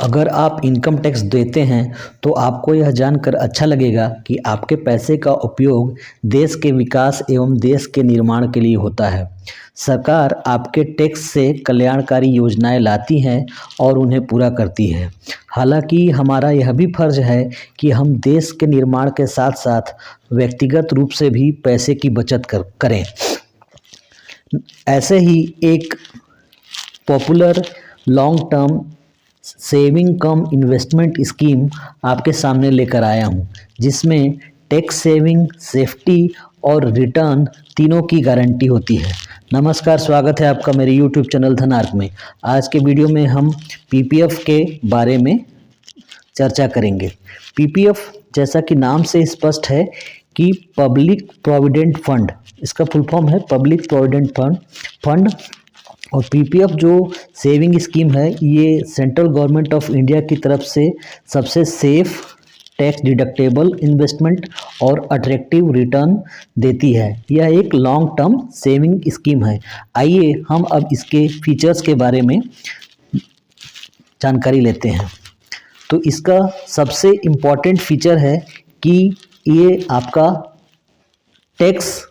अगर आप income tax देते हैं तो आपको यह जानकर अच्छा लगेगा कि आपके पैसे का उपयोग देश के विकास एवं देश के निर्माण के लिए होता है। सरकार आपके टैक्स से कल्याणकारी योजनाएं लाती हैं और उन्हें पूरा करती है। हालांकि हमारा यह भी फर्ज है कि हम देश के निर्माण के साथ साथ व्यक्तिगत रूप से भी पैसे की बचत करें। ऐसे ही एक पॉपुलर लॉन्ग टर्म सेविंग कम इन्वेस्टमेंट स्कीम आपके सामने लेकर आया हूँ, जिसमें टैक्स सेविंग, सेफ्टी और रिटर्न तीनों की गारंटी होती है। नमस्कार, स्वागत है आपका मेरे YouTube चैनल धनार्क में। आज के वीडियो में हम PPF के बारे में चर्चा करेंगे। PPF जैसा कि नाम से स्पष्ट है कि पब्लिक प्रोविडेंट फंड, इसका फुल फॉर्म है पब्लिक प्रोविडेंट फंड। और PPF जो सेविंग स्कीम है, ये सेंट्रल गवर्नमेंट ऑफ इंडिया की तरफ से सबसे सेफ, टैक्स डिडक्टेबल इन्वेस्टमेंट और अट्रैक्टिव रिटर्न देती है। यह एक लॉन्ग टर्म सेविंग स्कीम है। आइए हम अब इसके फीचर्स के बारे में जानकारी लेते हैं। तो इसका सबसे इम्पॉर्टेंट फीचर है कि ये आपका टैक्स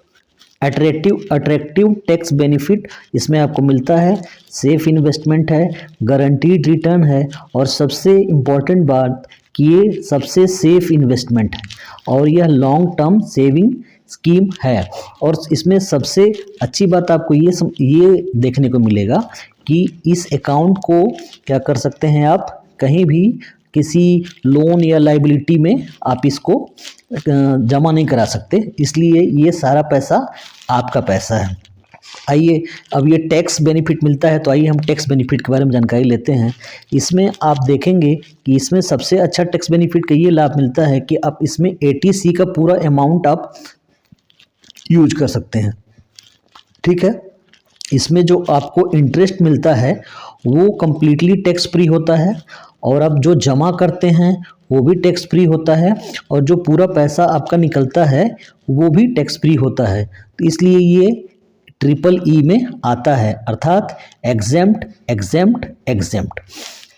अट्रैक्टिव टैक्स बेनिफिट इसमें आपको मिलता है, सेफ इन्वेस्टमेंट है, गारंटीड रिटर्न है और सबसे इम्पॉर्टेंट बात कि ये सबसे सेफ इन्वेस्टमेंट है और यह लॉन्ग टर्म सेविंग स्कीम है। और इसमें सबसे अच्छी बात आपको ये देखने को मिलेगा कि इस अकाउंट को क्या कर सकते हैं आप, कहीं भी किसी लोन या लाइबिलिटी में आप इसको जमा नहीं करा सकते, इसलिए ये सारा पैसा आपका पैसा है। आइए अब ये टैक्स बेनिफिट मिलता है, तो आइए हम टैक्स बेनिफिट के बारे में जानकारी लेते हैं। इसमें आप देखेंगे कि इसमें सबसे अच्छा टैक्स बेनिफिट का ये लाभ मिलता है कि आप इसमें ATC का पूरा अमाउंट आप यूज कर सकते हैं। ठीक है, इसमें जो आपको इंटरेस्ट मिलता है वो कम्प्लीटली टैक्स फ्री होता है और आप जो जमा करते हैं वो भी टैक्स फ्री होता है और जो पूरा पैसा आपका निकलता है वो भी टैक्स फ्री होता है। तो इसलिए ये EEE में आता है, अर्थात एग्जेम्प्ट।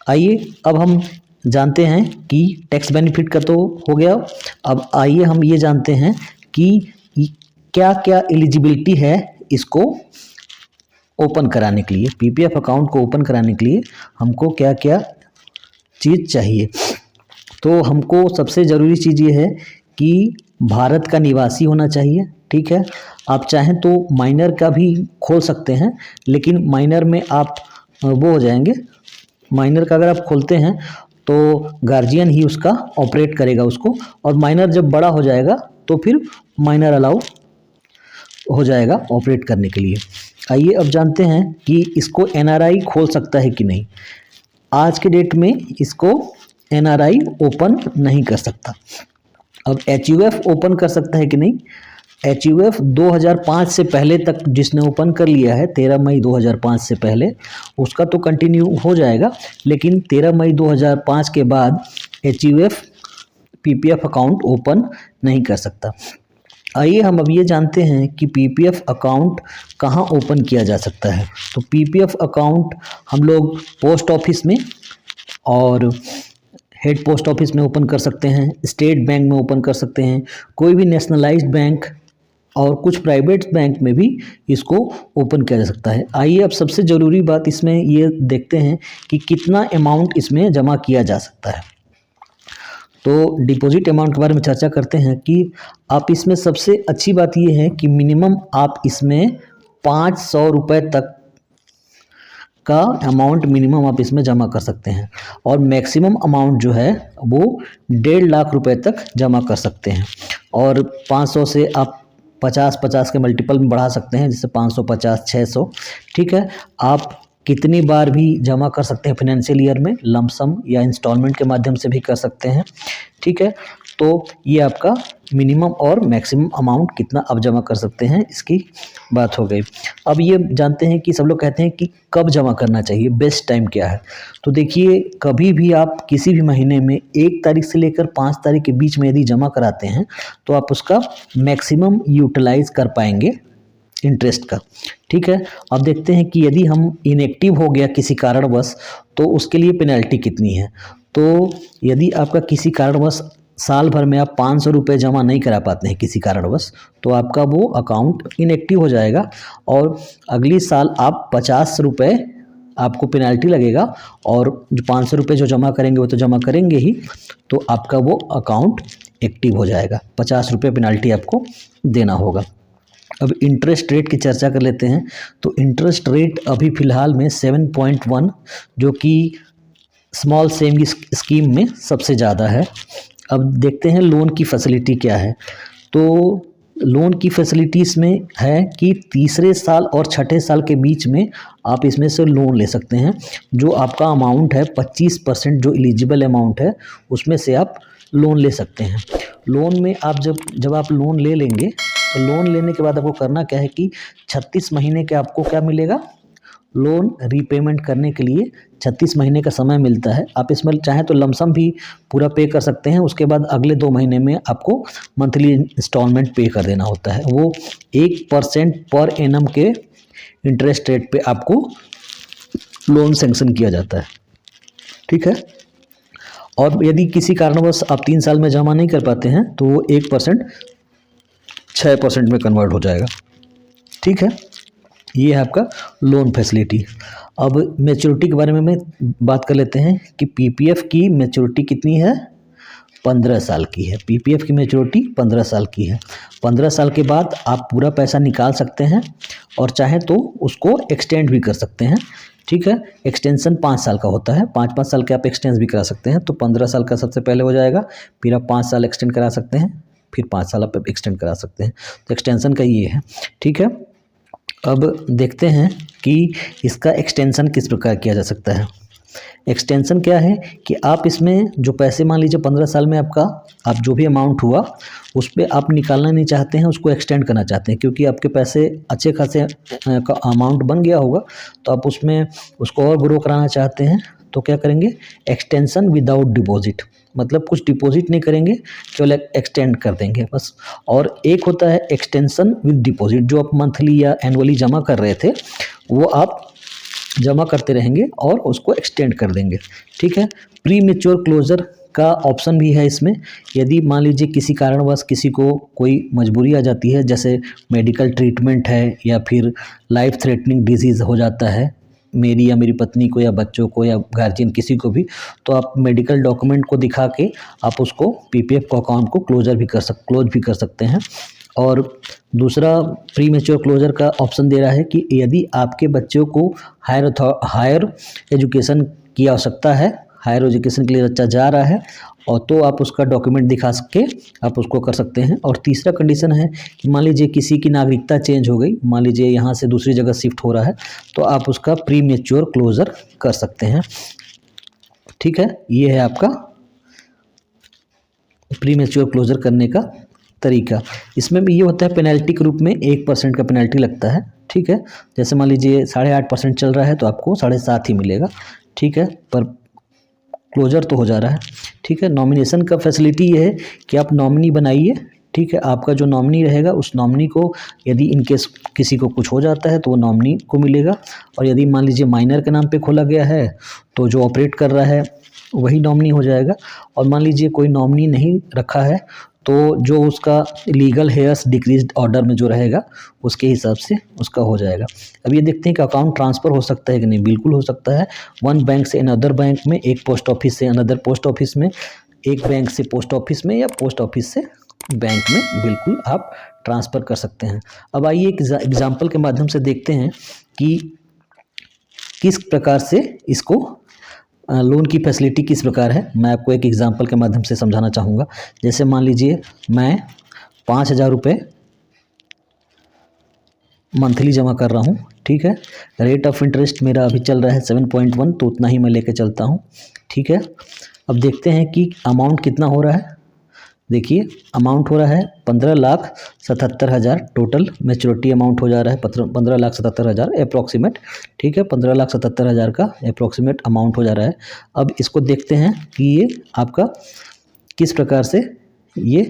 आइए अब हम जानते हैं कि टैक्स बेनिफिट का तो हो गया। अब आइए हम ये जानते हैं कि क्या क्या एलिजिबिलिटी है इसको ओपन कराने के लिए। PPF अकाउंट को ओपन कराने के लिए हमको क्या क्या चीज़ चाहिए। तो हमको सबसे ज़रूरी चीज़ ये है कि भारत का निवासी होना चाहिए। ठीक है, आप चाहें तो माइनर का भी खोल सकते हैं, लेकिन माइनर में आप वो हो जाएंगे। माइनर का अगर आप खोलते हैं तो गार्जियन ही उसका ऑपरेट करेगा उसको, और माइनर जब बड़ा हो जाएगा तो फिर माइनर अलाउ हो जाएगा ऑपरेट करने के लिए। आइए अब जानते हैं कि इसको NRI खोल सकता है कि नहीं। आज के डेट में इसको NRI ओपन नहीं कर सकता। अब HUF ओपन कर सकता है कि नहीं। HUF 2005 से पहले तक जिसने ओपन कर लिया है, 13 मई 2005 से पहले, उसका तो कंटिन्यू हो जाएगा, लेकिन 13 मई 2005 के बाद HUF PPF अकाउंट ओपन नहीं कर सकता। आइए हम अब ये जानते हैं कि PPF अकाउंट कहाँ ओपन किया जा सकता है। तो PPF अकाउंट हम लोग पोस्ट ऑफिस में और हेड पोस्ट ऑफिस में ओपन कर सकते हैं, स्टेट बैंक में ओपन कर सकते हैं, कोई भी नेशनलाइज्ड बैंक और कुछ प्राइवेट बैंक में भी इसको ओपन किया जा सकता है। आइए अब सबसे ज़रूरी बात इसमें ये देखते हैं कि कितना अमाउंट इसमें जमा किया जा सकता है। तो डिपॉजिट अमाउंट के बारे में चर्चा करते हैं कि आप इसमें सबसे अच्छी बात ये है कि मिनिमम आप इसमें 500 रुपये तक का अमाउंट मिनिमम आप इसमें जमा कर सकते हैं और मैक्सिमम अमाउंट जो है वो 1.5 लाख रुपए तक जमा कर सकते हैं। और 500 से आप 50 के मल्टीपल में बढ़ा सकते हैं, जैसे 550, 600। ठीक है, आप कितनी बार भी जमा कर सकते हैं फाइनेंशियल ईयर में, लमसम या इंस्टॉलमेंट के माध्यम से भी कर सकते हैं। ठीक है, तो ये आपका मिनिमम और मैक्सिमम अमाउंट कितना आप जमा कर सकते हैं, इसकी बात हो गई। अब ये जानते हैं कि सब लोग कहते हैं कि कब जमा करना चाहिए, बेस्ट टाइम क्या है। तो देखिए, कभी भी आप किसी भी महीने में 1 तारीख से लेकर 5 तारीख के बीच में यदि जमा कराते हैं तो आप उसका मैक्सिमम यूटिलाइज कर पाएंगे इंटरेस्ट का। ठीक है। अब देखते हैं कि यदि हम इनएक्टिव हो गया किसी कारणवश तो उसके लिए पेनल्टी कितनी है। तो यदि आपका किसी कारणवश साल भर में आप 500 रुपये जमा नहीं करा पाते हैं किसी कारणवश, तो आपका वो अकाउंट इनएक्टिव हो जाएगा और अगली साल आप 50 रुपये आपको पेनल्टी लगेगा, और जो 500 रुपये जो जमा करेंगे वो तो जमा करेंगे ही, तो आपका वो अकाउंट एक्टिव हो जाएगा। 50 रुपये पेनल्टी आपको देना होगा। अब इंटरेस्ट रेट की चर्चा कर लेते हैं। तो इंटरेस्ट रेट अभी फ़िलहाल में 7.1 जो कि स्मॉल सेविंग स्कीम में सबसे ज़्यादा है। अब देखते हैं लोन की फैसिलिटी क्या है। तो लोन की फैसिलिटीज़ में है कि तीसरे साल और छठे साल के बीच में आप इसमें से लोन ले सकते हैं। जो आपका अमाउंट है 25% जो एलिजिबल अमाउंट है उसमें से आप लोन ले सकते हैं। लोन में आप जब आप लोन ले लेंगे तो लोन लेने के बाद आपको करना क्या है कि 36 महीने के आपको क्या मिलेगा, लोन रीपेमेंट करने के लिए 36 महीने का समय मिलता है। आप इसमें चाहें तो लमसम भी पूरा पे कर सकते हैं, उसके बाद अगले 2 महीने में आपको मंथली इंस्टॉलमेंट पे कर देना होता है। वो 1% पर एनम के इंटरेस्ट रेट पे आपको लोन सैंक्शन किया जाता है, ठीक है। और यदि किसी कारणवश आप 3 साल में जमा नहीं कर पाते हैं तो वो 1% 6% में कन्वर्ट हो जाएगा, ठीक है। ये है आपका लोन फैसिलिटी। अब मैच्योरिटी के बारे में बात कर लेते हैं कि पीपीएफ की मैच्योरिटी कितनी है, 15 साल की है। पीपीएफ की मैच्योरिटी 15 साल की है। 15 साल के बाद आप पूरा पैसा निकाल सकते हैं और चाहे तो उसको एक्सटेंड भी कर सकते हैं, ठीक है। एक्सटेंशन 5 साल का होता है, 5-5 साल के आप एक्सटेंड भी करा सकते हैं। तो 15 साल का सबसे पहले हो जाएगा, फिर आप 5 साल एक्सटेंड करा सकते हैं, फिर 5 साल आप एक्सटेंड करा सकते हैं। तो एक्सटेंशन का ये है, ठीक है। अब देखते हैं कि इसका एक्सटेंशन किस प्रकार किया जा सकता है। एक्सटेंशन क्या है कि आप इसमें जो पैसे, मान लीजिए 15 साल में आप जो भी अमाउंट हुआ उस पर आप निकालना नहीं चाहते हैं, उसको एक्सटेंड करना चाहते हैं, क्योंकि आपके पैसे अच्छे खासे का अमाउंट बन गया होगा, तो आप उसमें उसको और ग्रो कराना चाहते हैं। तो क्या करेंगे, एक्सटेंशन विदाउट डिपॉजिट, मतलब कुछ डिपॉजिट नहीं करेंगे, केवल एक्सटेंड कर देंगे बस। और एक होता है एक्सटेंशन विद डिपॉजिट, जो आप मंथली या एनुअली जमा कर रहे थे वो आप जमा करते रहेंगे और उसको एक्सटेंड कर देंगे, ठीक है। प्री मैच्योर क्लोजर का ऑप्शन भी है इसमें। यदि मान लीजिए किसी कारणवश किसी को कोई मजबूरी आ जाती है, जैसे मेडिकल ट्रीटमेंट है या फिर लाइफ थ्रेटनिंग डिजीज़ हो जाता है मेरी या मेरी पत्नी को या बच्चों को या गार्जियन किसी को भी, तो आप मेडिकल डॉक्यूमेंट को दिखा के आप उसको पीपीएफ को अकाउंट को क्लोज भी कर सकते हैं। और दूसरा प्री मैच्योर क्लोजर का ऑप्शन दे रहा है कि यदि आपके बच्चों को हायर एजुकेशन की आवश्यकता है, हायर एजुकेशन के लिए बच्चा जा रहा है, और तो आप उसका डॉक्यूमेंट दिखा के आप उसको कर सकते हैं। और तीसरा कंडीशन है कि मान लीजिए किसी की नागरिकता चेंज हो गई, मान लीजिए यहाँ से दूसरी जगह शिफ्ट हो रहा है, तो आप उसका प्री मैच्योर क्लोजर कर सकते हैं, ठीक है। ये है आपका प्री मैच्योर क्लोजर करने का तरीका। इसमें भी ये होता है पेनल्टी के रूप में 1% का पेनल्टी लगता है, ठीक है। जैसे मान लीजिए 8.5% चल रहा है तो आपको 7.5 ही मिलेगा, ठीक है, पर क्लोजर तो हो जा रहा है, ठीक है। नॉमिनेशन का फैसिलिटी ये है कि आप नॉमिनी बनाइए, ठीक है। आपका जो नॉमिनी रहेगा उस नॉमिनी को यदि इनकेस किसी को कुछ हो जाता है तो वो नॉमिनी को मिलेगा, और यदि मान लीजिए माइनर के नाम पे खोला गया है तो जो ऑपरेट कर रहा है वही नॉमिनी हो जाएगा। और मान लीजिए कोई नॉमिनी नहीं रखा है तो जो उसका लीगल हेयर्स डिक्रीज्ड ऑर्डर में जो रहेगा उसके हिसाब से उसका हो जाएगा। अब ये देखते हैं कि अकाउंट ट्रांसफ़र हो सकता है कि नहीं। बिल्कुल हो सकता है, वन बैंक से अनदर बैंक में, एक पोस्ट ऑफिस से अनदर पोस्ट ऑफिस में, एक बैंक से पोस्ट ऑफिस में, या पोस्ट ऑफिस से बैंक में बिल्कुल आप ट्रांसफ़र कर सकते हैं। अब आइए एक एग्जाम्पल के माध्यम से देखते हैं कि किस प्रकार से इसको लोन की फैसिलिटी किस प्रकार है। मैं आपको एक एग्जांपल के माध्यम से समझाना चाहूँगा। जैसे मान लीजिए मैं 5,000 रुपये मंथली जमा कर रहा हूँ, ठीक है। रेट ऑफ इंटरेस्ट मेरा अभी चल रहा है 7.1, तो उतना ही मैं लेके चलता हूँ, ठीक है। अब देखते हैं कि अमाउंट कितना हो रहा है। देखिए अमाउंट हो रहा है 15,77,000, टोटल मैच्योरिटी अमाउंट हो जा रहा है 15,77,000 अप्रॉक्सीमेट, ठीक है। 15,77,000 का अप्रॉक्सीमेट अमाउंट हो जा रहा है। अब इसको देखते हैं कि ये आपका किस प्रकार से ये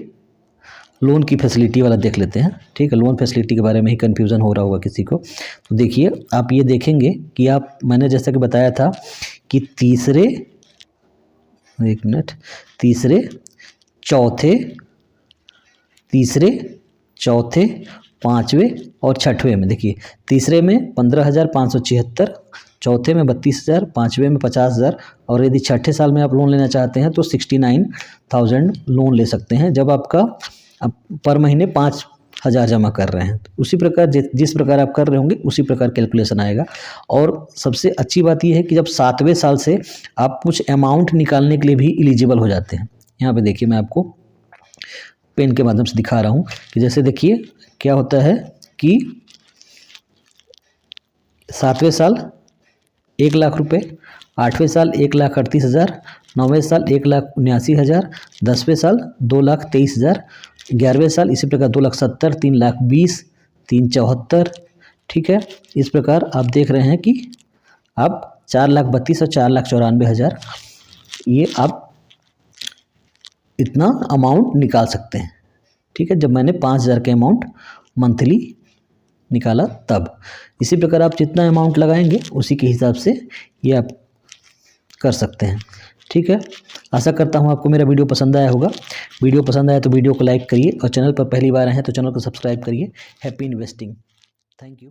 लोन की फैसिलिटी वाला देख लेते हैं। ठीक है, लोन फैसिलिटी के बारे में ही कन्फ्यूज़न हो रहा होगा किसी को। तो देखिए आप ये देखेंगे कि आप, मैंने जैसा कि बताया था कि तीसरे, चौथे, पाँचवें और छठवें में, देखिए तीसरे में 15,576, चौथे में 32,000, पाँचवें में 50,000, और यदि छठे साल में आप लोन लेना चाहते हैं तो 69,000 लोन ले सकते हैं, जब आपका पर महीने 5,000 जमा कर रहे हैं। तो उसी प्रकार जिस प्रकार आप कर रहे होंगे उसी प्रकार कैलकुलेशन आएगा। और सबसे अच्छी बात यह है कि जब 7वें साल से आप कुछ अमाउंट निकालने के लिए भी एलिजिबल हो जाते हैं। यहाँ पे देखिए मैं आपको पेन के माध्यम से दिखा रहा हूँ कि जैसे देखिए क्या होता है कि 7वें साल 1 लाख रुपए, 8वें साल 1,38,000, 9वें साल 1,79,000, 10वें साल 2,23,000, 11वें साल इसी प्रकार 2,70,000, 3,20,000, 3,74,000। ठीक है, इस प्रकार आप देख रहे हैं कि आप 4,32,000 और 4,94,000 ये आप इतना अमाउंट निकाल सकते हैं। ठीक है, जब मैंने 5,000 के अमाउंट मंथली निकाला तब। इसी प्रकार आप जितना अमाउंट लगाएंगे उसी के हिसाब से ये आप कर सकते हैं। ठीक है, आशा करता हूँ आपको मेरा वीडियो पसंद आया होगा। वीडियो पसंद आया तो वीडियो को लाइक करिए और चैनल पर पहली बार आए हैं तो चैनल को सब्सक्राइब करिए। Happy investing. Thank you.